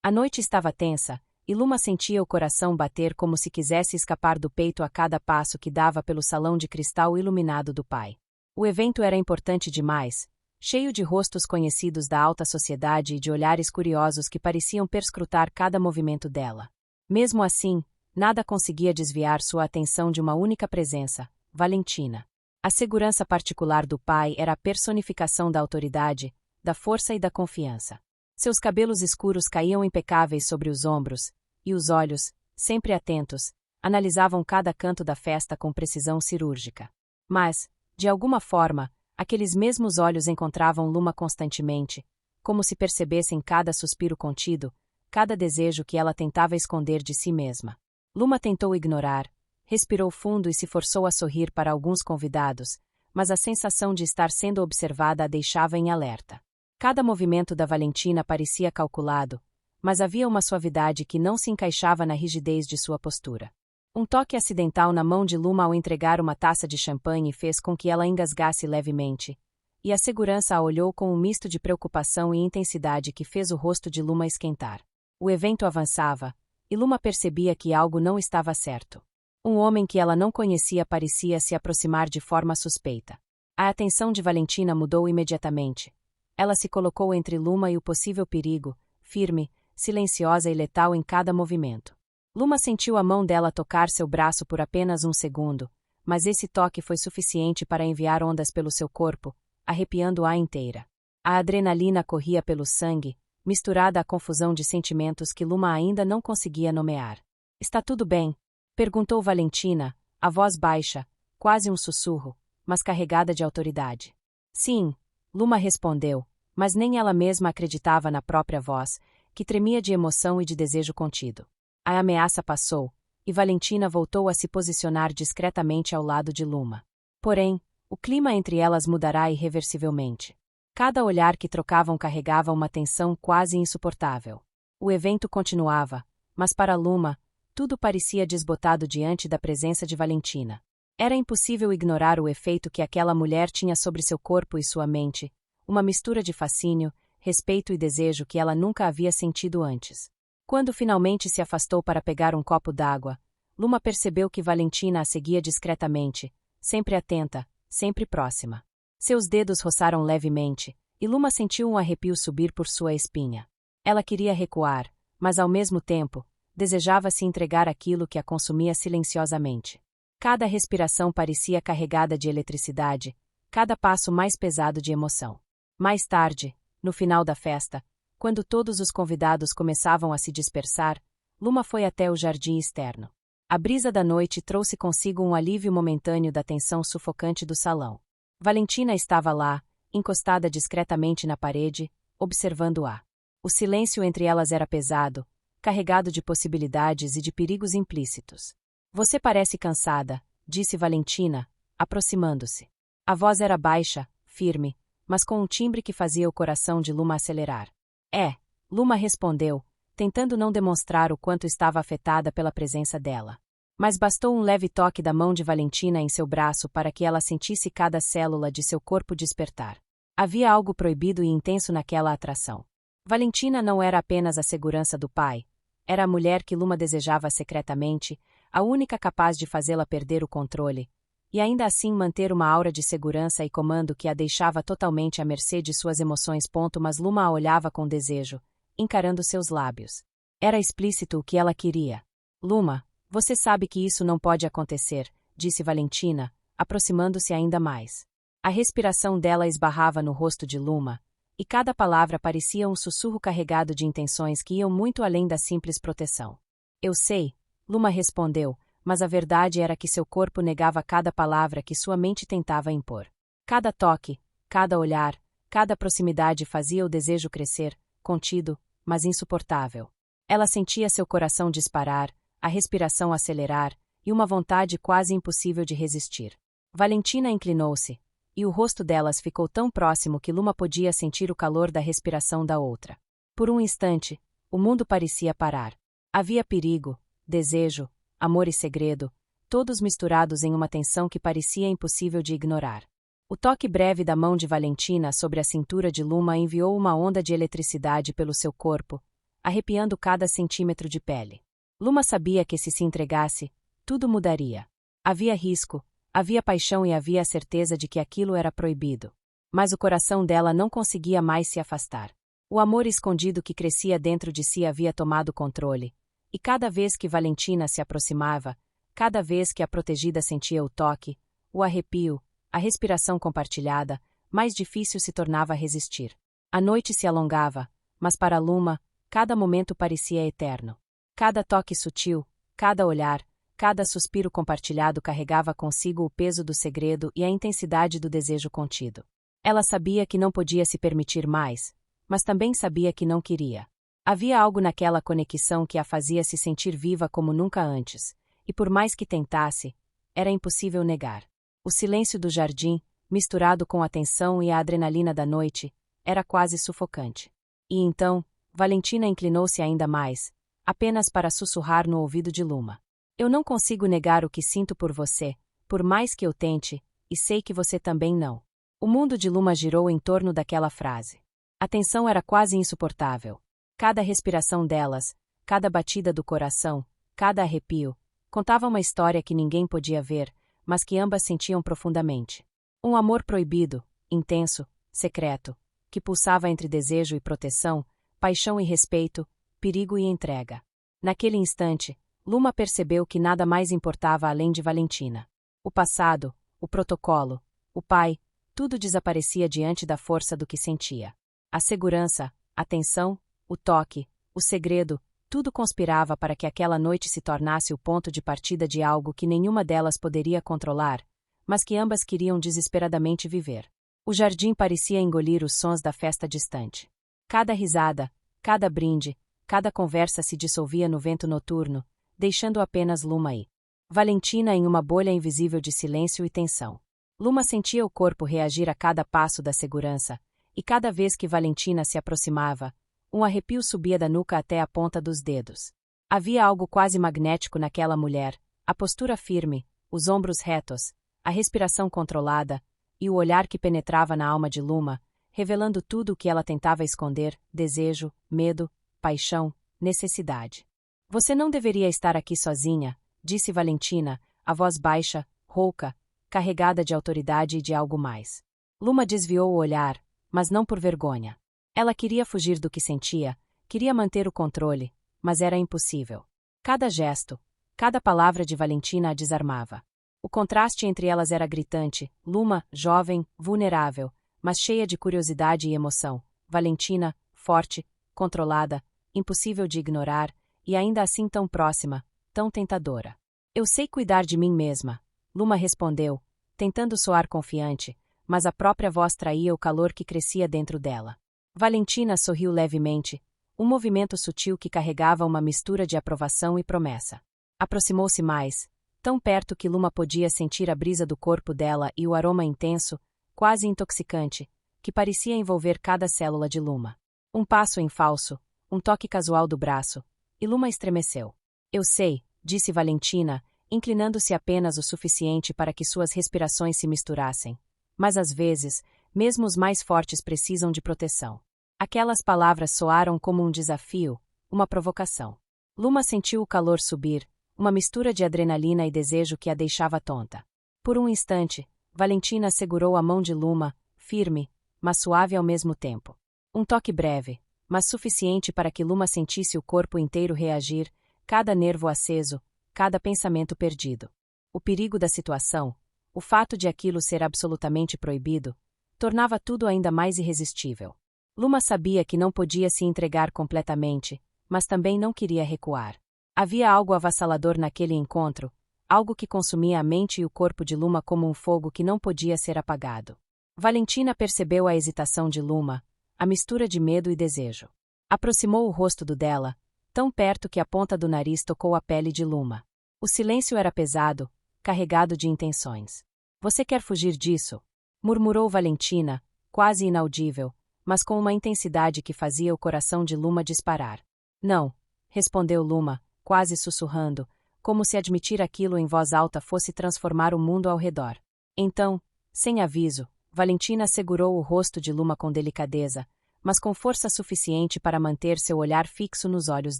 A noite estava tensa, e Luma sentia o coração bater como se quisesse escapar do peito a cada passo que dava pelo salão de cristal iluminado do pai. O evento era importante demais, cheio de rostos conhecidos da alta sociedade e de olhares curiosos que pareciam perscrutar cada movimento dela. Mesmo assim, nada conseguia desviar sua atenção de uma única presença, Valentina. A segurança particular do pai era a personificação da autoridade, da força e da confiança. Seus cabelos escuros caíam impecáveis sobre os ombros, e os olhos, sempre atentos, analisavam cada canto da festa com precisão cirúrgica. Mas, de alguma forma, aqueles mesmos olhos encontravam Luma constantemente, como se percebessem cada suspiro contido, cada desejo que ela tentava esconder de si mesma. Luma tentou ignorar, respirou fundo e se forçou a sorrir para alguns convidados, mas a sensação de estar sendo observada a deixava em alerta. Cada movimento da Valentina parecia calculado, mas havia uma suavidade que não se encaixava na rigidez de sua postura. Um toque acidental na mão de Luma ao entregar uma taça de champanhe fez com que ela engasgasse levemente, e a segurança a olhou com um misto de preocupação e intensidade que fez o rosto de Luma esquentar. O evento avançava, e Luma percebia que algo não estava certo. Um homem que ela não conhecia parecia se aproximar de forma suspeita. A atenção de Valentina mudou imediatamente. Ela se colocou entre Luma e o possível perigo, firme, silenciosa e letal em cada movimento. Luma sentiu a mão dela tocar seu braço por apenas um segundo, mas esse toque foi suficiente para enviar ondas pelo seu corpo, arrepiando-a inteira. A adrenalina corria pelo sangue, misturada à confusão de sentimentos que Luma ainda não conseguia nomear. "Está tudo bem?" perguntou Valentina, a voz baixa, quase um sussurro, mas carregada de autoridade. "Sim", Luma respondeu, mas nem ela mesma acreditava na própria voz, que tremia de emoção e de desejo contido. A ameaça passou, e Valentina voltou a se posicionar discretamente ao lado de Luma. Porém, o clima entre elas mudará irreversivelmente. Cada olhar que trocavam carregava uma tensão quase insuportável. O evento continuava, mas para Luma, tudo parecia desbotado diante da presença de Valentina. Era impossível ignorar o efeito que aquela mulher tinha sobre seu corpo e sua mente, uma mistura de fascínio, respeito e desejo que ela nunca havia sentido antes. Quando finalmente se afastou para pegar um copo d'água, Luma percebeu que Valentina a seguia discretamente, sempre atenta, sempre próxima. Seus dedos roçaram levemente, e Luma sentiu um arrepio subir por sua espinha. Ela queria recuar, mas ao mesmo tempo, desejava se entregar àquilo que a consumia silenciosamente. Cada respiração parecia carregada de eletricidade, cada passo mais pesado de emoção. Mais tarde, no final da festa, quando todos os convidados começavam a se dispersar, Luma foi até o jardim externo. A brisa da noite trouxe consigo um alívio momentâneo da tensão sufocante do salão. Valentina estava lá, encostada discretamente na parede, observando-a. O silêncio entre elas era pesado, carregado de possibilidades e de perigos implícitos. "Você parece cansada", disse Valentina, aproximando-se. A voz era baixa, firme, mas com um timbre que fazia o coração de Luma acelerar. "É", Luma respondeu, tentando não demonstrar o quanto estava afetada pela presença dela. Mas bastou um leve toque da mão de Valentina em seu braço para que ela sentisse cada célula de seu corpo despertar. Havia algo proibido e intenso naquela atração. Valentina não era apenas a segurança do pai, era a mulher que Luma desejava secretamente, a única capaz de fazê-la perder o controle, e ainda assim manter uma aura de segurança e comando que a deixava totalmente à mercê de suas emoções. Mas Luma a olhava com desejo, encarando seus lábios. Era explícito o que ela queria. "Luma, você sabe que isso não pode acontecer", disse Valentina, aproximando-se ainda mais. A respiração dela esbarrava no rosto de Luma, e cada palavra parecia um sussurro carregado de intenções que iam muito além da simples proteção. "Eu sei", Luma respondeu, mas a verdade era que seu corpo negava cada palavra que sua mente tentava impor. Cada toque, cada olhar, cada proximidade fazia o desejo crescer, contido, mas insuportável. Ela sentia seu coração disparar, a respiração acelerar, e uma vontade quase impossível de resistir. Valentina inclinou-se, e o rosto delas ficou tão próximo que Luma podia sentir o calor da respiração da outra. Por um instante, o mundo parecia parar. Havia perigo, desejo, amor e segredo, todos misturados em uma tensão que parecia impossível de ignorar. O toque breve da mão de Valentina sobre a cintura de Luma enviou uma onda de eletricidade pelo seu corpo, arrepiando cada centímetro de pele. Luma sabia que se entregasse, tudo mudaria. Havia risco, havia paixão e havia a certeza de que aquilo era proibido. Mas o coração dela não conseguia mais se afastar. O amor escondido que crescia dentro de si havia tomado controle, e cada vez que Valentina se aproximava, cada vez que a protegida sentia o toque, o arrepio, a respiração compartilhada, mais difícil se tornava resistir. A noite se alongava, mas para Luma, cada momento parecia eterno. Cada toque sutil, cada olhar, cada suspiro compartilhado carregava consigo o peso do segredo e a intensidade do desejo contido. Ela sabia que não podia se permitir mais, mas também sabia que não queria. Havia algo naquela conexão que a fazia se sentir viva como nunca antes, e por mais que tentasse, era impossível negar. O silêncio do jardim, misturado com a tensão e a adrenalina da noite, era quase sufocante. E então, Valentina inclinou-se ainda mais, apenas para sussurrar no ouvido de Luma. Eu não consigo negar o que sinto por você, por mais que eu tente, e sei que você também não. O mundo de Luma girou em torno daquela frase. A tensão era quase insuportável. Cada respiração delas, cada batida do coração, cada arrepio, contava uma história que ninguém podia ver, mas que ambas sentiam profundamente. Um amor proibido, intenso, secreto, que pulsava entre desejo e proteção, paixão e respeito, perigo e entrega. Naquele instante, Luma percebeu que nada mais importava além de Valentina. O passado, o protocolo, o pai, tudo desaparecia diante da força do que sentia. A segurança, a tensão, o toque, o segredo, tudo conspirava para que aquela noite se tornasse o ponto de partida de algo que nenhuma delas poderia controlar, mas que ambas queriam desesperadamente viver. O jardim parecia engolir os sons da festa distante. Cada risada, cada brinde, cada conversa se dissolvia no vento noturno, deixando apenas Luma e Valentina em uma bolha invisível de silêncio e tensão. Luma sentia o corpo reagir a cada passo da segurança, e cada vez que Valentina se aproximava, um arrepio subia da nuca até a ponta dos dedos. Havia algo quase magnético naquela mulher, a postura firme, os ombros retos, a respiração controlada, e o olhar que penetrava na alma de Luma, revelando tudo o que ela tentava esconder: desejo, medo, paixão, necessidade. Você não deveria estar aqui sozinha, disse Valentina, a voz baixa, rouca, carregada de autoridade e de algo mais. Luma desviou o olhar, mas não por vergonha. Ela queria fugir do que sentia, queria manter o controle, mas era impossível. Cada gesto, cada palavra de Valentina a desarmava. O contraste entre elas era gritante: Luma, jovem, vulnerável, mas cheia de curiosidade e emoção; Valentina, forte, controlada, impossível de ignorar, e ainda assim tão próxima, tão tentadora. Eu sei cuidar de mim mesma, Luma respondeu, tentando soar confiante, mas a própria voz traía o calor que crescia dentro dela. Valentina sorriu levemente, um movimento sutil que carregava uma mistura de aprovação e promessa. Aproximou-se mais, tão perto que Luma podia sentir a brisa do corpo dela e o aroma intenso, quase intoxicante, que parecia envolver cada célula de Luma. Um passo em falso, um toque casual do braço, e Luma estremeceu. Eu sei, disse Valentina, inclinando-se apenas o suficiente para que suas respirações se misturassem. Mas às vezes, mesmo os mais fortes precisam de proteção. Aquelas palavras soaram como um desafio, uma provocação. Luma sentiu o calor subir, uma mistura de adrenalina e desejo que a deixava tonta. Por um instante, Valentina segurou a mão de Luma, firme, mas suave ao mesmo tempo. Um toque breve, mas suficiente para que Luma sentisse o corpo inteiro reagir, cada nervo aceso, cada pensamento perdido. O perigo da situação, o fato de aquilo ser absolutamente proibido, tornava tudo ainda mais irresistível. Luma sabia que não podia se entregar completamente, mas também não queria recuar. Havia algo avassalador naquele encontro, algo que consumia a mente e o corpo de Luma como um fogo que não podia ser apagado. Valentina percebeu a hesitação de Luma, a mistura de medo e desejo. Aproximou o rosto do dela, tão perto que a ponta do nariz tocou a pele de Luma. O silêncio era pesado, carregado de intenções. Você quer fugir disso? Murmurou Valentina, quase inaudível, mas com uma intensidade que fazia o coração de Luma disparar. Não, respondeu Luma, quase sussurrando, como se admitir aquilo em voz alta fosse transformar o mundo ao redor. Então, sem aviso, Valentina segurou o rosto de Luma com delicadeza, mas com força suficiente para manter seu olhar fixo nos olhos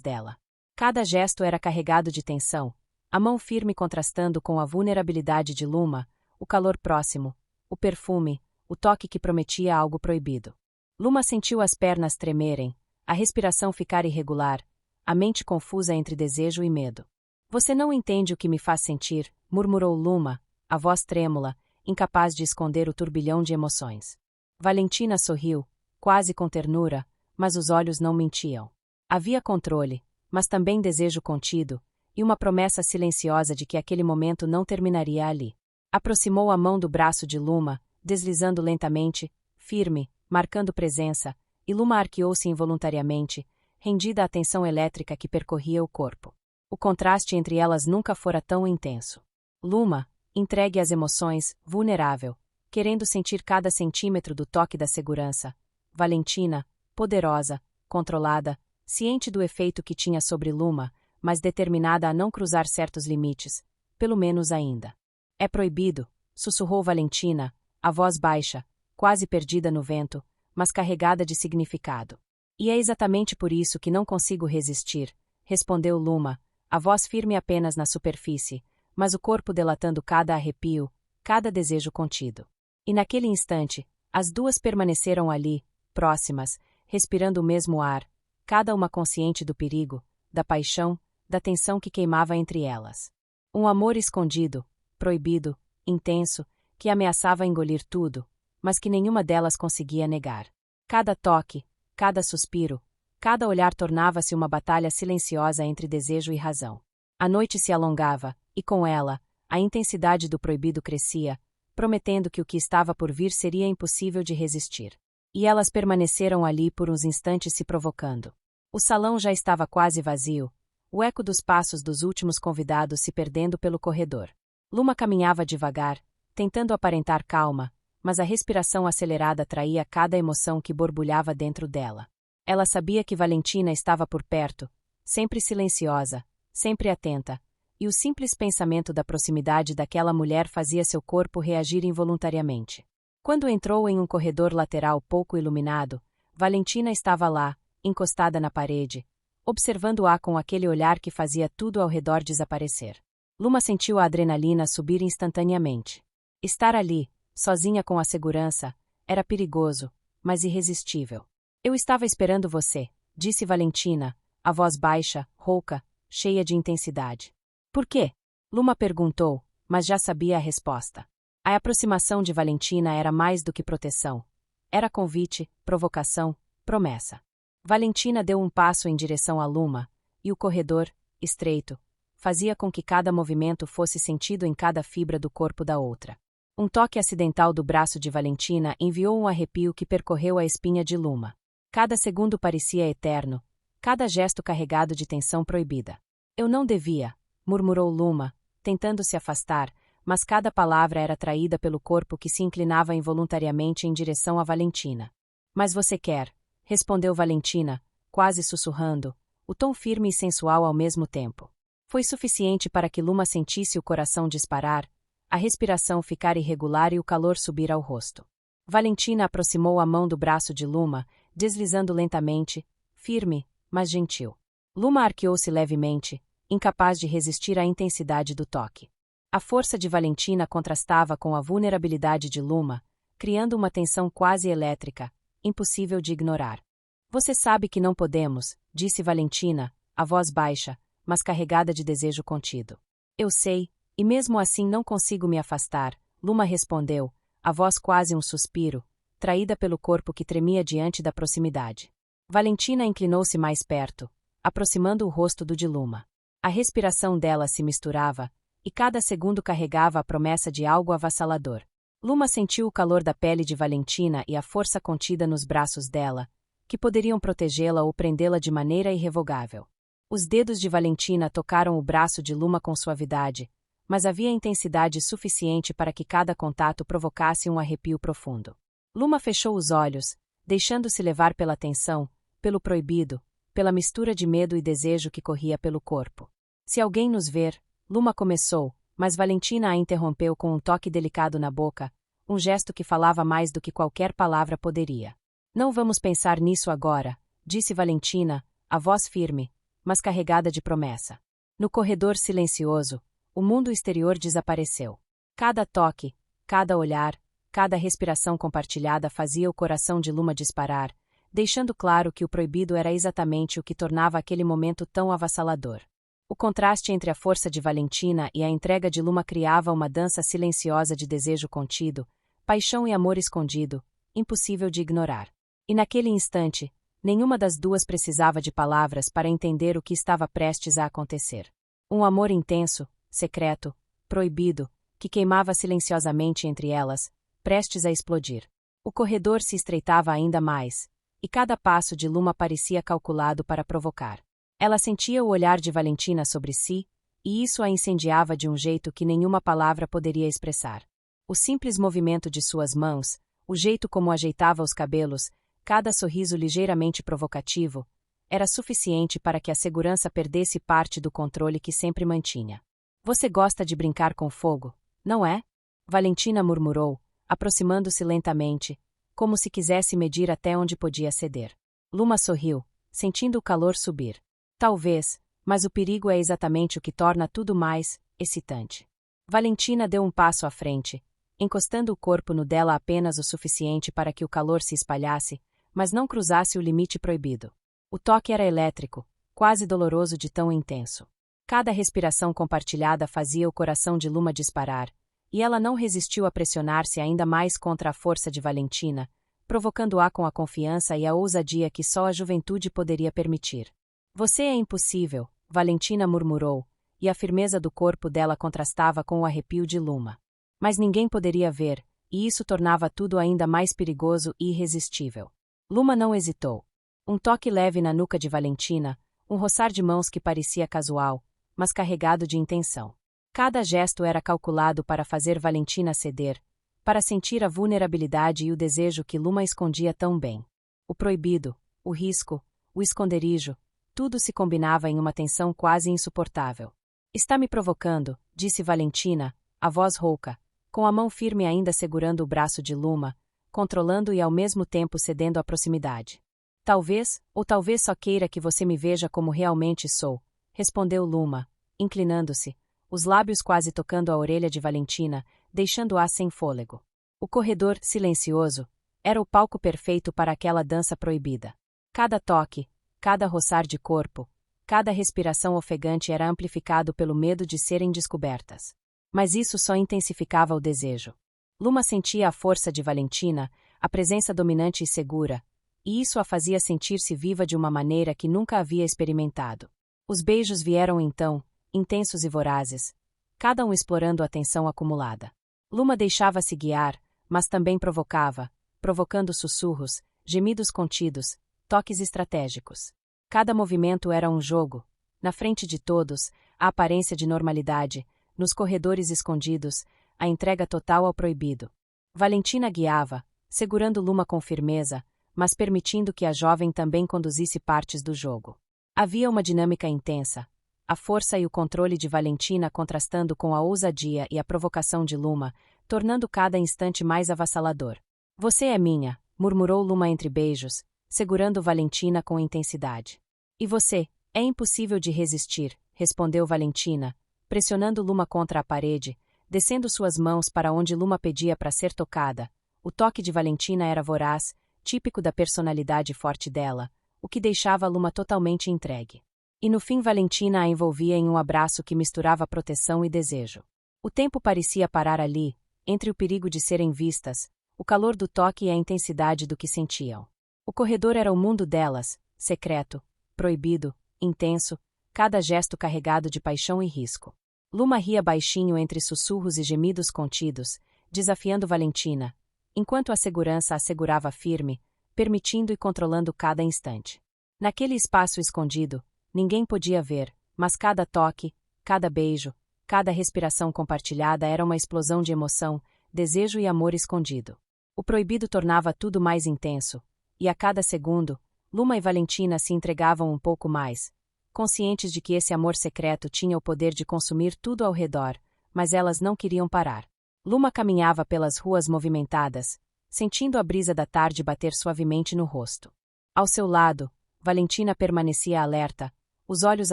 dela. Cada gesto era carregado de tensão, a mão firme contrastando com a vulnerabilidade de Luma, o calor próximo, o perfume, o toque que prometia algo proibido. Luma sentiu as pernas tremerem, a respiração ficar irregular, a mente confusa entre desejo e medo. Você não entende o que me faz sentir, murmurou Luma, a voz trêmula, incapaz de esconder o turbilhão de emoções. Valentina sorriu, quase com ternura, mas os olhos não mentiam. Havia controle, mas também desejo contido, e uma promessa silenciosa de que aquele momento não terminaria ali. Aproximou a mão do braço de Luma, deslizando lentamente, firme, marcando presença, e Luma arqueou-se involuntariamente, rendida à tensão elétrica que percorria o corpo. O contraste entre elas nunca fora tão intenso. Luma, entregue às emoções, vulnerável, querendo sentir cada centímetro do toque da segurança. Valentina, poderosa, controlada, ciente do efeito que tinha sobre Luma, mas determinada a não cruzar certos limites, pelo menos ainda. É proibido, sussurrou Valentina, a voz baixa, quase perdida no vento, mas carregada de significado. E é exatamente por isso que não consigo resistir, respondeu Luma, a voz firme apenas na superfície, mas o corpo delatando cada arrepio, cada desejo contido. E naquele instante, as duas permaneceram ali, próximas, respirando o mesmo ar, cada uma consciente do perigo, da paixão, da tensão que queimava entre elas. Um amor escondido, proibido, intenso, que ameaçava engolir tudo, mas que nenhuma delas conseguia negar. Cada toque, cada suspiro, cada olhar tornava-se uma batalha silenciosa entre desejo e razão. A noite se alongava, e com ela, a intensidade do proibido crescia, prometendo que o que estava por vir seria impossível de resistir. E elas permaneceram ali por uns instantes se provocando. O salão já estava quase vazio, o eco dos passos dos últimos convidados se perdendo pelo corredor. Luma caminhava devagar, tentando aparentar calma, mas a respiração acelerada traía cada emoção que borbulhava dentro dela. Ela sabia que Valentina estava por perto, sempre silenciosa, sempre atenta, e o simples pensamento da proximidade daquela mulher fazia seu corpo reagir involuntariamente. Quando entrou em um corredor lateral pouco iluminado, Valentina estava lá, encostada na parede, observando-a com aquele olhar que fazia tudo ao redor desaparecer. Luma sentiu a adrenalina subir instantaneamente. Estar ali, sozinha com a segurança, era perigoso, mas irresistível. Eu estava esperando você, disse Valentina, a voz baixa, rouca, cheia de intensidade. Por quê? Luma perguntou, mas já sabia a resposta. A aproximação de Valentina era mais do que proteção. Era convite, provocação, promessa. Valentina deu um passo em direção a Luma, e o corredor, estreito, fazia com que cada movimento fosse sentido em cada fibra do corpo da outra. Um toque acidental do braço de Valentina enviou um arrepio que percorreu a espinha de Luma. Cada segundo parecia eterno, cada gesto carregado de tensão proibida. Eu não devia, murmurou Luma, tentando se afastar, mas cada palavra era traída pelo corpo que se inclinava involuntariamente em direção a Valentina. Mas você quer, respondeu Valentina, quase sussurrando, o tom firme e sensual ao mesmo tempo. Foi suficiente para que Luma sentisse o coração disparar, a respiração ficar irregular e o calor subir ao rosto. Valentina aproximou a mão do braço de Luma, deslizando lentamente, firme, mas gentil. Luma arqueou-se levemente, incapaz de resistir à intensidade do toque. A força de Valentina contrastava com a vulnerabilidade de Luma, criando uma tensão quase elétrica, impossível de ignorar. Você sabe que não podemos, disse Valentina, a voz baixa, mas carregada de desejo contido. Eu sei, e mesmo assim não consigo me afastar, Luma respondeu, a voz quase um suspiro, traída pelo corpo que tremia diante da proximidade. Valentina inclinou-se mais perto, aproximando o rosto do de Luma. A respiração dela se misturava, e cada segundo carregava a promessa de algo avassalador. Luma sentiu o calor da pele de Valentina e a força contida nos braços dela, que poderiam protegê-la ou prendê-la de maneira irrevogável. Os dedos de Valentina tocaram o braço de Luma com suavidade, mas havia intensidade suficiente para que cada contato provocasse um arrepio profundo. Luma fechou os olhos, deixando-se levar pela tensão, pelo proibido, pela mistura de medo e desejo que corria pelo corpo. Se alguém nos ver, Luma começou, mas Valentina a interrompeu com um toque delicado na boca, um gesto que falava mais do que qualquer palavra poderia. Não vamos pensar nisso agora, disse Valentina, a voz firme, mas carregada de promessa. No corredor silencioso, o mundo exterior desapareceu. Cada toque, cada olhar, cada respiração compartilhada fazia o coração de Luma disparar, deixando claro que o proibido era exatamente o que tornava aquele momento tão avassalador. O contraste entre a força de Valentina e a entrega de Luma criava uma dança silenciosa de desejo contido, paixão e amor escondido, impossível de ignorar. E naquele instante, nenhuma das duas precisava de palavras para entender o que estava prestes a acontecer. Um amor intenso, secreto, proibido, que queimava silenciosamente entre elas, prestes a explodir. O corredor se estreitava ainda mais, e cada passo de Luma parecia calculado para provocar. Ela sentia o olhar de Valentina sobre si, e isso a incendiava de um jeito que nenhuma palavra poderia expressar. O simples movimento de suas mãos, o jeito como ajeitava os cabelos, cada sorriso ligeiramente provocativo, era suficiente para que a segurança perdesse parte do controle que sempre mantinha. Você gosta de brincar com fogo, não é? Valentina murmurou, aproximando-se lentamente, como se quisesse medir até onde podia ceder. Luma sorriu, sentindo o calor subir. Talvez, mas o perigo é exatamente o que torna tudo mais excitante. Valentina deu um passo à frente, encostando o corpo no dela apenas o suficiente para que o calor se espalhasse, mas não cruzasse o limite proibido. O toque era elétrico, quase doloroso de tão intenso. Cada respiração compartilhada fazia o coração de Luma disparar, e ela não resistiu a pressionar-se ainda mais contra a força de Valentina, provocando-a com a confiança e a ousadia que só a juventude poderia permitir. Você é impossível, Valentina murmurou, e a firmeza do corpo dela contrastava com o arrepio de Luma. Mas ninguém poderia ver, e isso tornava tudo ainda mais perigoso e irresistível. Luma não hesitou. Um toque leve na nuca de Valentina, um roçar de mãos que parecia casual, mas carregado de intenção. Cada gesto era calculado para fazer Valentina ceder, para sentir a vulnerabilidade e o desejo que Luma escondia tão bem. O proibido, o risco, o esconderijo, tudo se combinava em uma tensão quase insuportável. Está me provocando, disse Valentina, a voz rouca, com a mão firme ainda segurando o braço de Luma, controlando e ao mesmo tempo cedendo à proximidade. Talvez, ou talvez só queira que você me veja como realmente sou, respondeu Luma, inclinando-se, os lábios quase tocando a orelha de Valentina, deixando-a sem fôlego. O corredor, silencioso, era o palco perfeito para aquela dança proibida. Cada toque, cada roçar de corpo, cada respiração ofegante era amplificado pelo medo de serem descobertas. Mas isso só intensificava o desejo. Luma sentia a força de Valentina, a presença dominante e segura, e isso a fazia sentir-se viva de uma maneira que nunca havia experimentado. Os beijos vieram então, intensos e vorazes, cada um explorando a tensão acumulada. Luma deixava-se guiar, mas também provocando sussurros, gemidos contidos, toques estratégicos. Cada movimento era um jogo. Na frente de todos, a aparência de normalidade, nos corredores escondidos, a entrega total ao proibido. Valentina guiava, segurando Luma com firmeza, mas permitindo que a jovem também conduzisse partes do jogo. Havia uma dinâmica intensa, a força e o controle de Valentina contrastando com a ousadia e a provocação de Luma, tornando cada instante mais avassalador. Você é minha, murmurou Luma entre beijos, segurando Valentina com intensidade. E você, é impossível de resistir, respondeu Valentina, pressionando Luma contra a parede, descendo suas mãos para onde Luma pedia para ser tocada. O toque de Valentina era voraz, típico da personalidade forte dela, o que deixava Luma totalmente entregue. E no fim Valentina a envolvia em um abraço que misturava proteção e desejo. O tempo parecia parar ali, entre o perigo de serem vistas, o calor do toque e a intensidade do que sentiam. O corredor era o mundo delas, secreto, proibido, intenso, cada gesto carregado de paixão e risco. Luma ria baixinho entre sussurros e gemidos contidos, desafiando Valentina, enquanto a segurança a segurava firme, permitindo e controlando cada instante. Naquele espaço escondido, ninguém podia ver, mas cada toque, cada beijo, cada respiração compartilhada era uma explosão de emoção, desejo e amor escondido. O proibido tornava tudo mais intenso, e a cada segundo, Luma e Valentina se entregavam um pouco mais, conscientes de que esse amor secreto tinha o poder de consumir tudo ao redor, mas elas não queriam parar. Luma caminhava pelas ruas movimentadas, sentindo a brisa da tarde bater suavemente no rosto. Ao seu lado, Valentina permanecia alerta, os olhos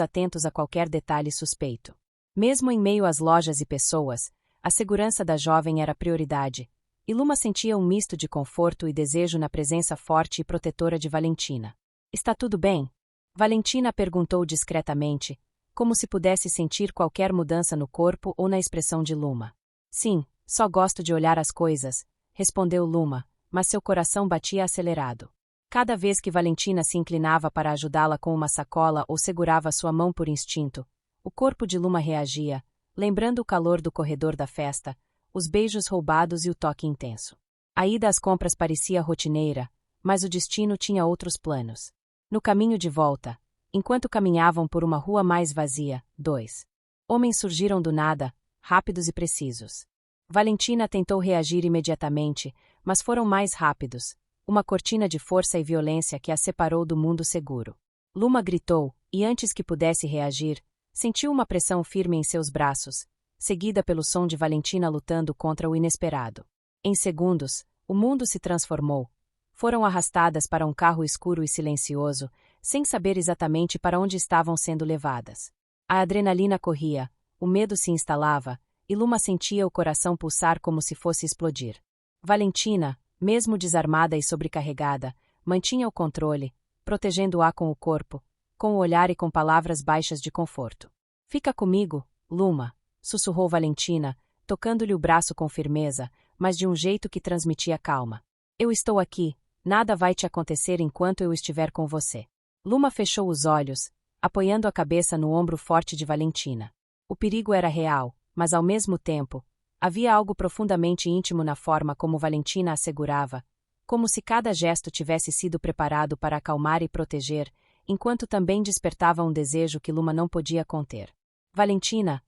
atentos a qualquer detalhe suspeito. Mesmo em meio às lojas e pessoas, a segurança da jovem era prioridade, e Luma sentia um misto de conforto e desejo na presença forte e protetora de Valentina. Está tudo bem? Valentina perguntou discretamente, como se pudesse sentir qualquer mudança no corpo ou na expressão de Luma. Sim, só gosto de olhar as coisas, respondeu Luma, mas seu coração batia acelerado. Cada vez que Valentina se inclinava para ajudá-la com uma sacola ou segurava sua mão por instinto, o corpo de Luma reagia, lembrando o calor do corredor da festa, os beijos roubados e o toque intenso. A ida às compras parecia rotineira, mas o destino tinha outros planos. No caminho de volta, enquanto caminhavam por uma rua mais vazia, 2 homens surgiram do nada, rápidos e precisos. Valentina tentou reagir imediatamente, mas foram mais rápidos, uma cortina de força e violência que a separou do mundo seguro. Luma gritou, e antes que pudesse reagir, sentiu uma pressão firme em seus braços, seguida pelo som de Valentina lutando contra o inesperado. Em segundos, o mundo se transformou. Foram arrastadas para um carro escuro e silencioso, sem saber exatamente para onde estavam sendo levadas. A adrenalina corria, o medo se instalava, e Luma sentia o coração pulsar como se fosse explodir. Valentina, mesmo desarmada e sobrecarregada, mantinha o controle, protegendo-a com o corpo, com o olhar e com palavras baixas de conforto. Fica comigo, Luma, sussurrou Valentina, tocando-lhe o braço com firmeza, mas de um jeito que transmitia calma. Eu estou aqui, nada vai te acontecer enquanto eu estiver com você. Luma fechou os olhos, apoiando a cabeça no ombro forte de Valentina. O perigo era real, mas ao mesmo tempo, havia algo profundamente íntimo na forma como Valentina assegurava, como se cada gesto tivesse sido preparado para acalmar e proteger, enquanto também despertava um desejo que Luma não podia conter. Valentina,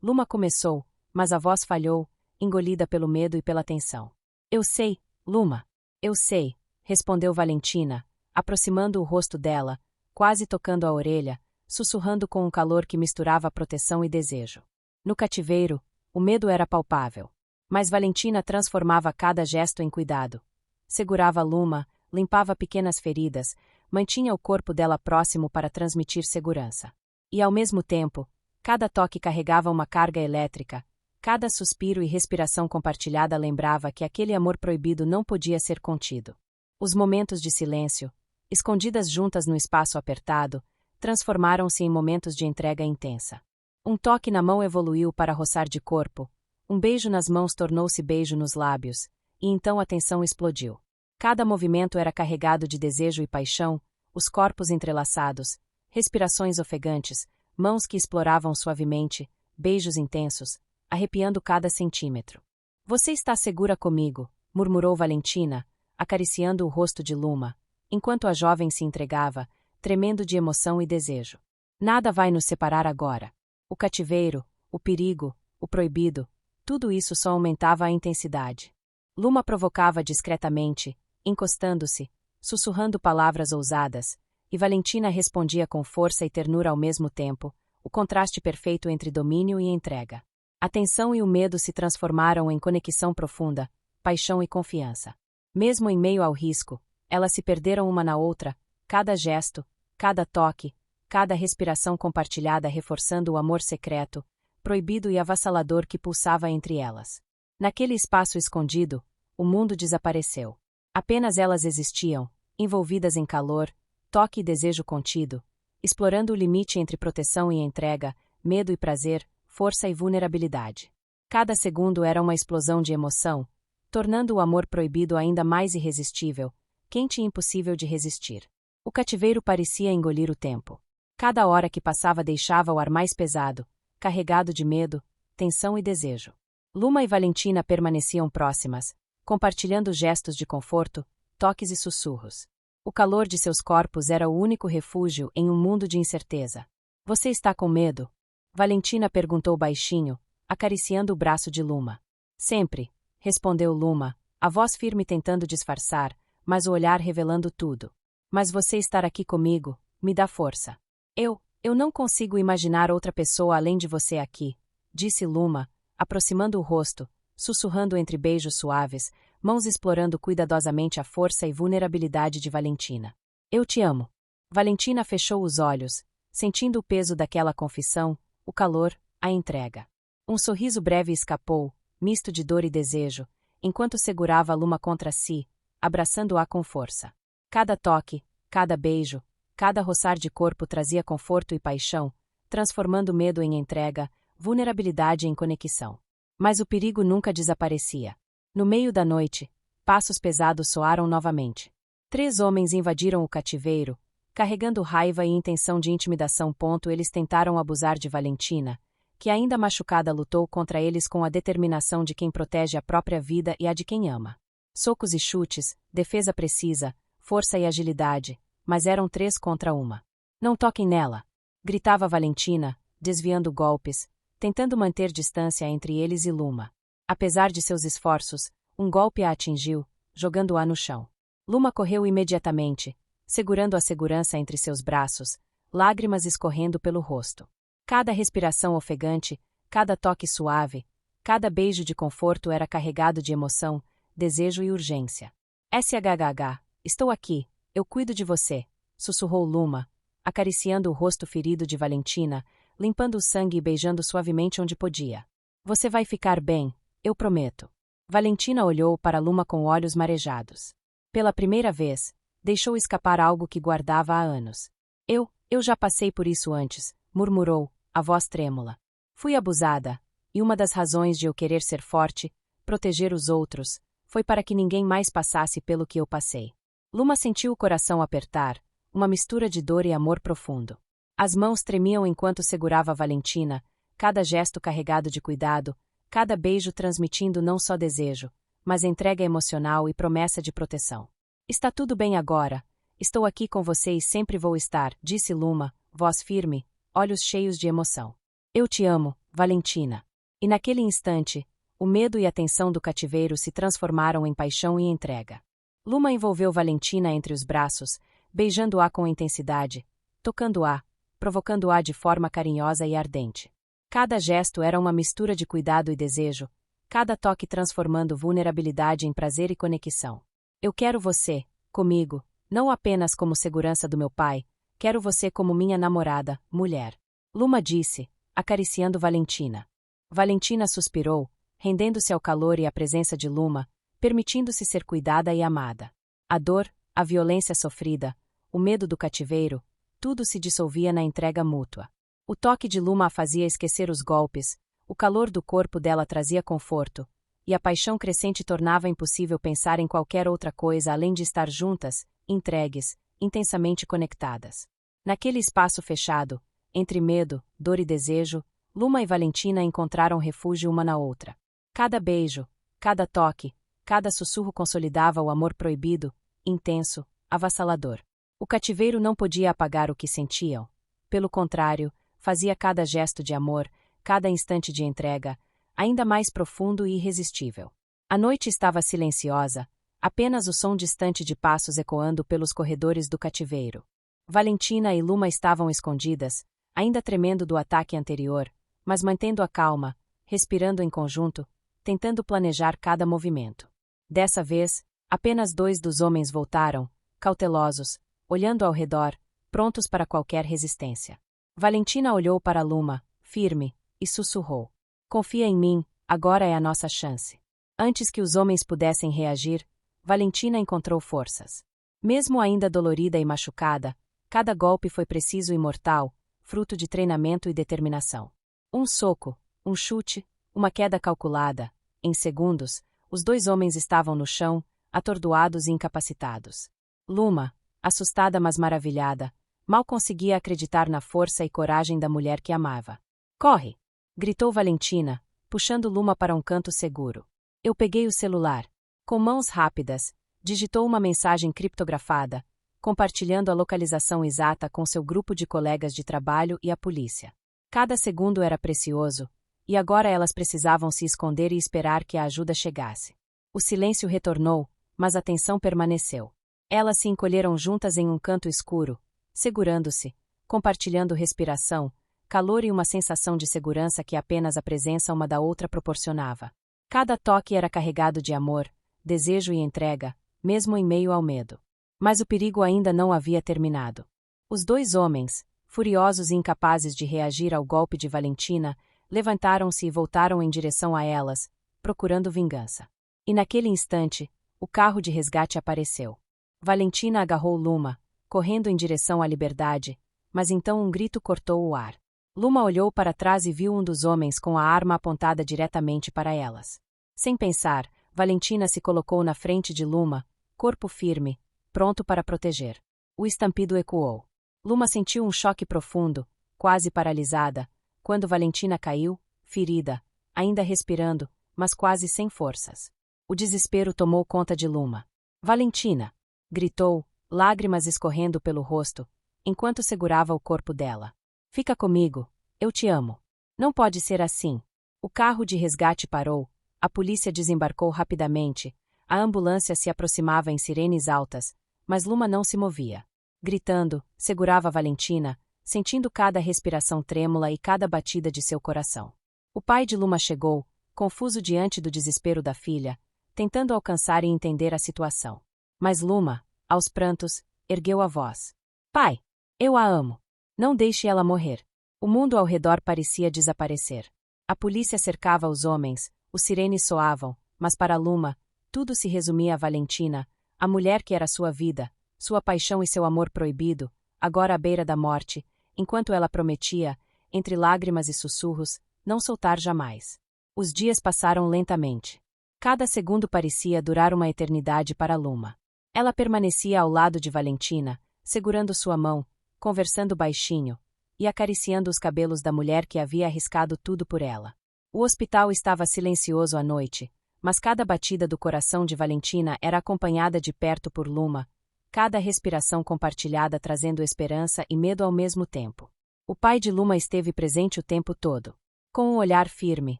Luma começou, mas a voz falhou, engolida pelo medo e pela tensão. Eu sei, Luma. Eu sei, respondeu Valentina, aproximando o rosto dela, quase tocando a orelha, sussurrando com um calor que misturava proteção e desejo. No cativeiro, o medo era palpável. Mas Valentina transformava cada gesto em cuidado. Segurava Luma, limpava pequenas feridas, mantinha o corpo dela próximo para transmitir segurança. E ao mesmo tempo, cada toque carregava uma carga elétrica, cada suspiro e respiração compartilhada lembrava que aquele amor proibido não podia ser contido. Os momentos de silêncio, escondidas juntas no espaço apertado, transformaram-se em momentos de entrega intensa. Um toque na mão evoluiu para roçar de corpo, um beijo nas mãos tornou-se beijo nos lábios, e então a tensão explodiu. Cada movimento era carregado de desejo e paixão, os corpos entrelaçados, respirações ofegantes, mãos que exploravam suavemente, beijos intensos, arrepiando cada centímetro. Você está segura comigo, murmurou Valentina, acariciando o rosto de Luma, enquanto a jovem se entregava, tremendo de emoção e desejo. Nada vai nos separar agora. O cativeiro, o perigo, o proibido, tudo isso só aumentava a intensidade. Luma provocava discretamente, encostando-se, sussurrando palavras ousadas, e Valentina respondia com força e ternura ao mesmo tempo, o contraste perfeito entre domínio e entrega. A tensão e o medo se transformaram em conexão profunda, paixão e confiança. Mesmo em meio ao risco, elas se perderam uma na outra, cada gesto, cada toque, cada respiração compartilhada reforçando o amor secreto, proibido e avassalador que pulsava entre elas. Naquele espaço escondido, o mundo desapareceu. Apenas elas existiam, envolvidas em calor, toque e desejo contido, explorando o limite entre proteção e entrega, medo e prazer, força e vulnerabilidade. Cada segundo era uma explosão de emoção, tornando o amor proibido ainda mais irresistível, quente e impossível de resistir. O cativeiro parecia engolir o tempo. Cada hora que passava deixava o ar mais pesado, carregado de medo, tensão e desejo. Luma e Valentina permaneciam próximas, compartilhando gestos de conforto, toques e sussurros. O calor de seus corpos era o único refúgio em um mundo de incerteza. Você está com medo? Valentina perguntou baixinho, acariciando o braço de Luma. Sempre, respondeu Luma, a voz firme tentando disfarçar, mas o olhar revelando tudo. Mas você estar aqui comigo, me dá força. Eu não consigo imaginar outra pessoa além de você aqui, disse Luma, aproximando o rosto, sussurrando entre beijos suaves, mãos explorando cuidadosamente a força e vulnerabilidade de Valentina. Eu te amo. Valentina fechou os olhos, sentindo o peso daquela confissão, o calor, a entrega. Um sorriso breve escapou, misto de dor e desejo, enquanto segurava Luma contra si, abraçando-a com força. Cada toque, cada beijo, cada roçar de corpo trazia conforto e paixão, transformando medo em entrega, vulnerabilidade em conexão. Mas o perigo nunca desaparecia. No meio da noite, passos pesados soaram novamente. 3 homens invadiram o cativeiro, carregando raiva e intenção de intimidação. Eles tentaram abusar de Valentina, que ainda machucada lutou contra eles com a determinação de quem protege a própria vida e a de quem ama. Socos e chutes, defesa precisa, força e agilidade, mas eram 3 contra 1. Não toquem nela! Gritava Valentina, desviando golpes, tentando manter distância entre eles e Luma. Apesar de seus esforços, um golpe a atingiu, jogando-a no chão. Luma correu imediatamente, segurando a segurança entre seus braços, lágrimas escorrendo pelo rosto. Cada respiração ofegante, cada toque suave, cada beijo de conforto era carregado de emoção, desejo e urgência. SHHH, estou aqui, eu cuido de você, sussurrou Luma, acariciando o rosto ferido de Valentina, limpando o sangue e beijando suavemente onde podia. Você vai ficar bem, eu prometo. Valentina olhou para Luma com olhos marejados. Pela primeira vez, deixou escapar algo que guardava há anos. Eu já passei por isso antes, murmurou, a voz trêmula. Fui abusada, e uma das razões de eu querer ser forte, proteger os outros, foi para que ninguém mais passasse pelo que eu passei. Luma sentiu o coração apertar, uma mistura de dor e amor profundo. As mãos tremiam enquanto segurava Valentina, cada gesto carregado de cuidado, cada beijo transmitindo não só desejo, mas entrega emocional e promessa de proteção. Está tudo bem agora, estou aqui com você e sempre vou estar, disse Luma, voz firme, olhos cheios de emoção. Eu te amo, Valentina. E naquele instante, o medo e a tensão do cativeiro se transformaram em paixão e entrega. Luma envolveu Valentina entre os braços, beijando-a com intensidade, tocando-a, provocando-a de forma carinhosa e ardente. Cada gesto era uma mistura de cuidado e desejo, cada toque transformando vulnerabilidade em prazer e conexão. Eu quero você, comigo, não apenas como segurança do meu pai, quero você como minha namorada, mulher. Luma disse, acariciando Valentina. Valentina suspirou, rendendo-se ao calor e à presença de Luma, permitindo-se ser cuidada e amada. A dor, a violência sofrida, o medo do cativeiro, tudo se dissolvia na entrega mútua. O toque de Luma a fazia esquecer os golpes, o calor do corpo dela trazia conforto, e a paixão crescente tornava impossível pensar em qualquer outra coisa além de estar juntas, entregues, intensamente conectadas. Naquele espaço fechado, entre medo, dor e desejo, Luma e Valentina encontraram refúgio uma na outra. Cada beijo, cada toque, cada sussurro consolidava o amor proibido, intenso, avassalador. O cativeiro não podia apagar o que sentiam. Pelo contrário, fazia cada gesto de amor, cada instante de entrega, ainda mais profundo e irresistível. A noite estava silenciosa, apenas o som distante de passos ecoando pelos corredores do cativeiro. Valentina e Luma estavam escondidas, ainda tremendo do ataque anterior, mas mantendo a calma, respirando em conjunto, tentando planejar cada movimento. Dessa vez, apenas 2 dos homens voltaram, cautelosos, olhando ao redor, prontos para qualquer resistência. Valentina olhou para Luma, firme, e sussurrou. Confia em mim, agora é a nossa chance. Antes que os homens pudessem reagir, Valentina encontrou forças. Mesmo ainda dolorida e machucada, cada golpe foi preciso e mortal, fruto de treinamento e determinação. Um soco, um chute, uma queda calculada. Em segundos, os 2 homens estavam no chão, atordoados e incapacitados. Luma, assustada mas maravilhada, mal conseguia acreditar na força e coragem da mulher que amava. Corre! Gritou Valentina, puxando Luma para um canto seguro. Eu peguei o celular. Com mãos rápidas, digitou uma mensagem criptografada, compartilhando a localização exata com seu grupo de colegas de trabalho e a polícia. Cada segundo era precioso, e agora elas precisavam se esconder e esperar que a ajuda chegasse. O silêncio retornou, mas a tensão permaneceu. Elas se encolheram juntas em um canto escuro, segurando-se, compartilhando respiração, calor e uma sensação de segurança que apenas a presença uma da outra proporcionava. Cada toque era carregado de amor, desejo e entrega, mesmo em meio ao medo. Mas o perigo ainda não havia terminado. Os dois homens, furiosos e incapazes de reagir ao golpe de Valentina, levantaram-se e voltaram em direção a elas, procurando vingança. E naquele instante, o carro de resgate apareceu. Valentina agarrou Luma, correndo em direção à liberdade, mas então um grito cortou o ar. Luma olhou para trás e viu um dos homens com a arma apontada diretamente para elas. Sem pensar, Valentina se colocou na frente de Luma, corpo firme, pronto para proteger. O estampido ecoou. Luma sentiu um choque profundo, quase paralisada, quando Valentina caiu, ferida, ainda respirando, mas quase sem forças. O desespero tomou conta de Luma. Valentina! Gritou, lágrimas escorrendo pelo rosto, enquanto segurava o corpo dela. Fica comigo, eu te amo. Não pode ser assim. O carro de resgate parou, a polícia desembarcou rapidamente, a ambulância se aproximava em sirenes altas, mas Luma não se movia. Gritando, segurava Valentina, sentindo cada respiração trêmula e cada batida de seu coração. O pai de Luma chegou, confuso diante do desespero da filha, tentando alcançar e entender a situação. Mas Luma, aos prantos, ergueu a voz. Pai, eu a amo. Não deixe ela morrer. O mundo ao redor parecia desaparecer. A polícia cercava os homens, os sirenes soavam, mas para Luma, tudo se resumia a Valentina, a mulher que era sua vida, sua paixão e seu amor proibido, agora à beira da morte, enquanto ela prometia, entre lágrimas e sussurros, não soltar jamais. Os dias passaram lentamente. Cada segundo parecia durar uma eternidade para Luma. Ela permanecia ao lado de Valentina, segurando sua mão, conversando baixinho, e acariciando os cabelos da mulher que havia arriscado tudo por ela. O hospital estava silencioso à noite, mas cada batida do coração de Valentina era acompanhada de perto por Luma, cada respiração compartilhada trazendo esperança e medo ao mesmo tempo. O pai de Luma esteve presente o tempo todo. Com um olhar firme,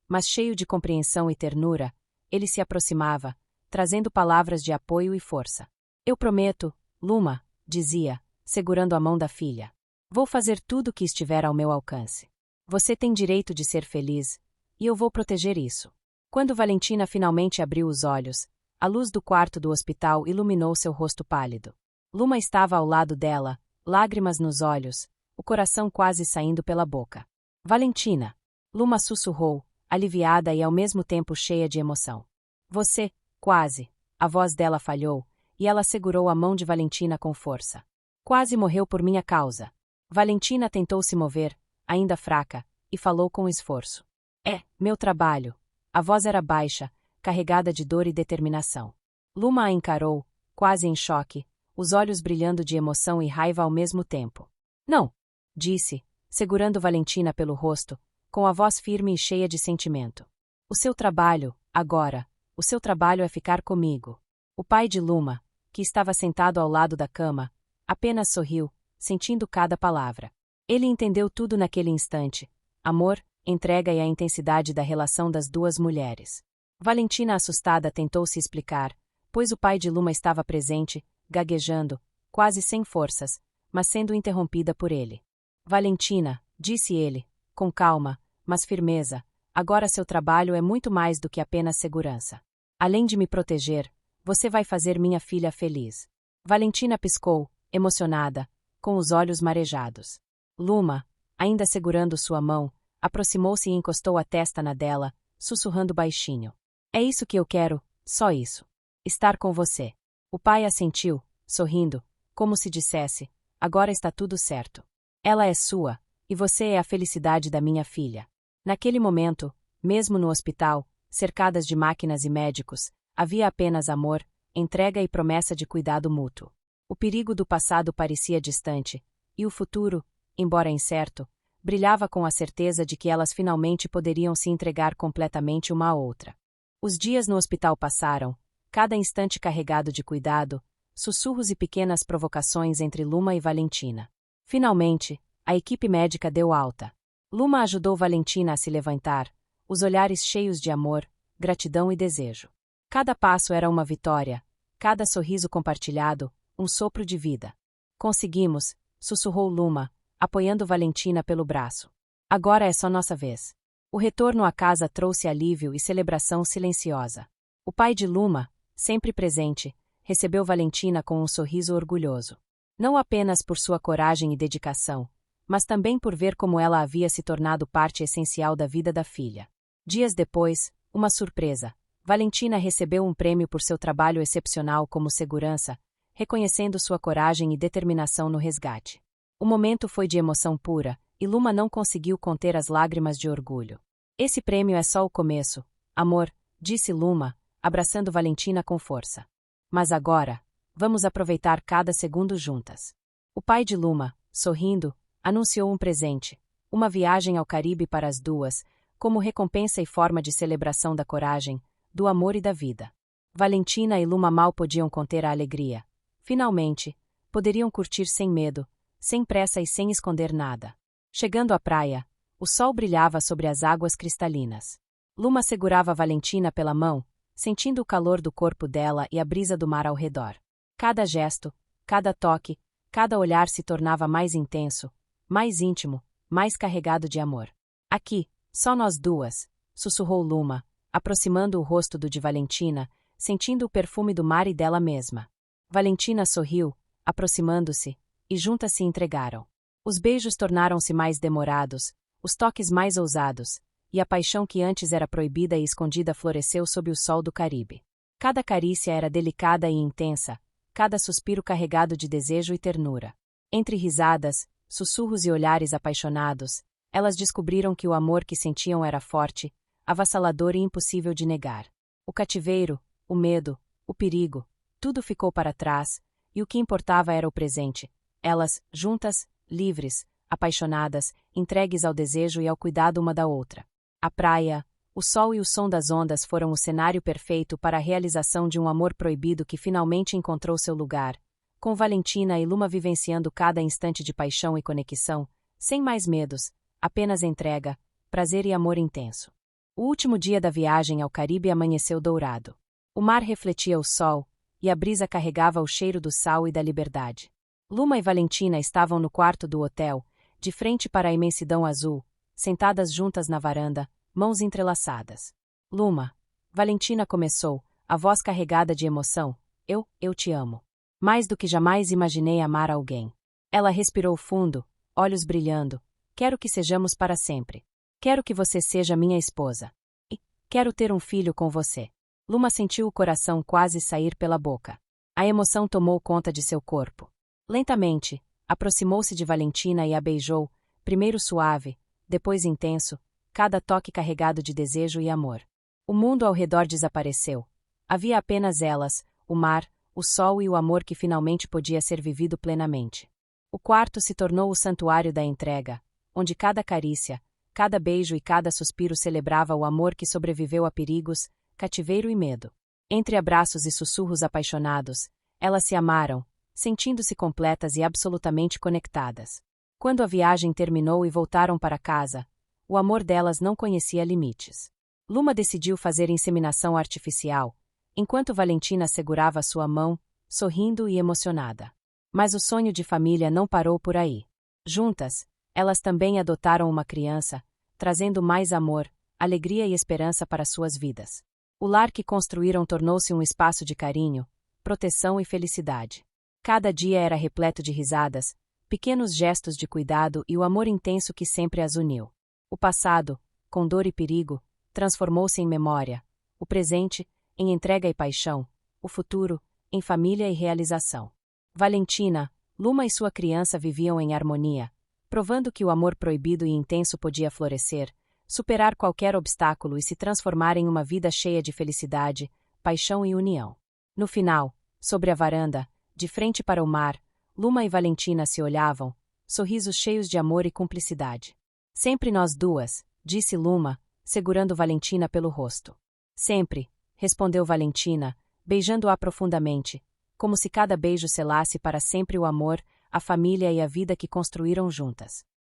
mas cheio de compreensão e ternura, ele se aproximava, trazendo palavras de apoio e força. Eu prometo, Luma, dizia, segurando a mão da filha. Vou fazer tudo o que estiver ao meu alcance. Você tem direito de ser feliz, e eu vou proteger isso. Quando Valentina finalmente abriu os olhos, a luz do quarto do hospital iluminou seu rosto pálido. Luma estava ao lado dela, lágrimas nos olhos, o coração quase saindo pela boca. Valentina! Luma sussurrou, aliviada e ao mesmo tempo cheia de emoção. Você, quase. A voz dela falhou, e ela segurou a mão de Valentina com força. Quase morreu por minha causa. Valentina tentou se mover, ainda fraca, e falou com esforço. É, meu trabalho. A voz era baixa, carregada de dor e determinação. Luma a encarou, quase em choque, os olhos brilhando de emoção e raiva ao mesmo tempo. Não! Disse, segurando Valentina pelo rosto, com a voz firme e cheia de sentimento. O seu trabalho, agora, o seu trabalho é ficar comigo. O pai de Luma, que estava sentado ao lado da cama, apenas sorriu, sentindo cada palavra. Ele entendeu tudo naquele instante: amor, entrega e a intensidade da relação das duas mulheres. Valentina, assustada, tentou se explicar, pois o pai de Luma estava presente, gaguejando, quase sem forças, mas sendo interrompida por ele. Valentina, disse ele, com calma, mas firmeza, agora seu trabalho é muito mais do que apenas segurança. Além de me proteger, você vai fazer minha filha feliz. Valentina piscou, emocionada, com os olhos marejados. Luma, ainda segurando sua mão, aproximou-se e encostou a testa na dela, sussurrando baixinho. É isso que eu quero, só isso. Estar com você. O pai assentiu, sorrindo, como se dissesse, agora está tudo certo. Ela é sua, e você é a felicidade da minha filha. Naquele momento, mesmo no hospital, cercadas de máquinas e médicos, havia apenas amor, entrega e promessa de cuidado mútuo. O perigo do passado parecia distante, e o futuro, embora incerto, brilhava com a certeza de que elas finalmente poderiam se entregar completamente uma à outra. Os dias no hospital passaram, cada instante carregado de cuidado, sussurros e pequenas provocações entre Luma e Valentina. Finalmente, a equipe médica deu alta. Luma ajudou Valentina a se levantar, os olhares cheios de amor, gratidão e desejo. Cada passo era uma vitória, cada sorriso compartilhado, um sopro de vida. Conseguimos, sussurrou Luma, apoiando Valentina pelo braço. Agora é só nossa vez. O retorno à casa trouxe alívio e celebração silenciosa. O pai de Luma, sempre presente, recebeu Valentina com um sorriso orgulhoso. Não apenas por sua coragem e dedicação, mas também por ver como ela havia se tornado parte essencial da vida da filha. Dias depois, uma surpresa. Valentina recebeu um prêmio por seu trabalho excepcional como segurança, reconhecendo sua coragem e determinação no resgate. O momento foi de emoção pura, e Luma não conseguiu conter as lágrimas de orgulho. Esse prêmio é só o começo, amor, disse Luma, abraçando Valentina com força. Mas agora, vamos aproveitar cada segundo juntas. O pai de Luma, sorrindo, anunciou um presente, uma viagem ao Caribe para as duas, como recompensa e forma de celebração da coragem, do amor e da vida. Valentina e Luma mal podiam conter a alegria. Finalmente, poderiam curtir sem medo, sem pressa e sem esconder nada. Chegando à praia, o sol brilhava sobre as águas cristalinas. Luma segurava Valentina pela mão, sentindo o calor do corpo dela e a brisa do mar ao redor. Cada gesto, cada toque, cada olhar se tornava mais intenso, mais íntimo, mais carregado de amor. Aqui, só nós duas, sussurrou Luma, aproximando o rosto do de Valentina, sentindo o perfume do mar e dela mesma. Valentina sorriu, aproximando-se, e juntas se entregaram. Os beijos tornaram-se mais demorados, os toques mais ousados, e a paixão que antes era proibida e escondida floresceu sob o sol do Caribe. Cada carícia era delicada e intensa, cada suspiro carregado de desejo e ternura. Entre risadas, sussurros e olhares apaixonados, elas descobriram que o amor que sentiam era forte, avassalador e impossível de negar. O cativeiro, o medo, o perigo, tudo ficou para trás, e o que importava era o presente. Elas, juntas, livres, apaixonadas, entregues ao desejo e ao cuidado uma da outra. A praia, o sol e o som das ondas foram o cenário perfeito para a realização de um amor proibido que finalmente encontrou seu lugar, com Valentina e Luma vivenciando cada instante de paixão e conexão, sem mais medos, apenas entrega, prazer e amor intenso. O último dia da viagem ao Caribe amanheceu dourado. O mar refletia o sol, e a brisa carregava o cheiro do sal e da liberdade. Luma e Valentina estavam no quarto do hotel, de frente para a imensidão azul, sentadas juntas na varanda, mãos entrelaçadas. Luma, Valentina começou, a voz carregada de emoção, eu te amo. Mais do que jamais imaginei amar alguém. Ela respirou fundo, olhos brilhando. Quero que sejamos para sempre. Quero que você seja minha esposa. E quero ter um filho com você. Luma sentiu o coração quase sair pela boca. A emoção tomou conta de seu corpo. Lentamente, aproximou-se de Valentina e a beijou, primeiro suave, depois intenso, cada toque carregado de desejo e amor. O mundo ao redor desapareceu. Havia apenas elas, o mar, o sol e o amor que finalmente podia ser vivido plenamente. O quarto se tornou o santuário da entrega, onde cada carícia, cada beijo e cada suspiro celebrava o amor que sobreviveu a perigos, cativeiro e medo. Entre abraços e sussurros apaixonados, elas se amaram, sentindo-se completas e absolutamente conectadas. Quando a viagem terminou e voltaram para casa, o amor delas não conhecia limites. Luma decidiu fazer inseminação artificial, enquanto Valentina segurava sua mão, sorrindo e emocionada. Mas o sonho de família não parou por aí. Juntas, elas também adotaram uma criança, trazendo mais amor, alegria e esperança para suas vidas. O lar que construíram tornou-se um espaço de carinho, proteção e felicidade. Cada dia era repleto de risadas, pequenos gestos de cuidado e o amor intenso que sempre as uniu. O passado, com dor e perigo, transformou-se em memória, o presente, em entrega e paixão, o futuro, em família e realização. Valentina, Luma e sua criança viviam em harmonia, provando que o amor proibido e intenso podia florescer, superar qualquer obstáculo e se transformar em uma vida cheia de felicidade, paixão e união. No final, sobre a varanda, de frente para o mar, Luma e Valentina se olhavam, sorrisos cheios de amor e cumplicidade. Sempre nós duas, disse Luma, segurando Valentina pelo rosto. Sempre, respondeu Valentina, beijando-a profundamente, como se cada beijo selasse para sempre o amor, a família e a vida que construíram juntas.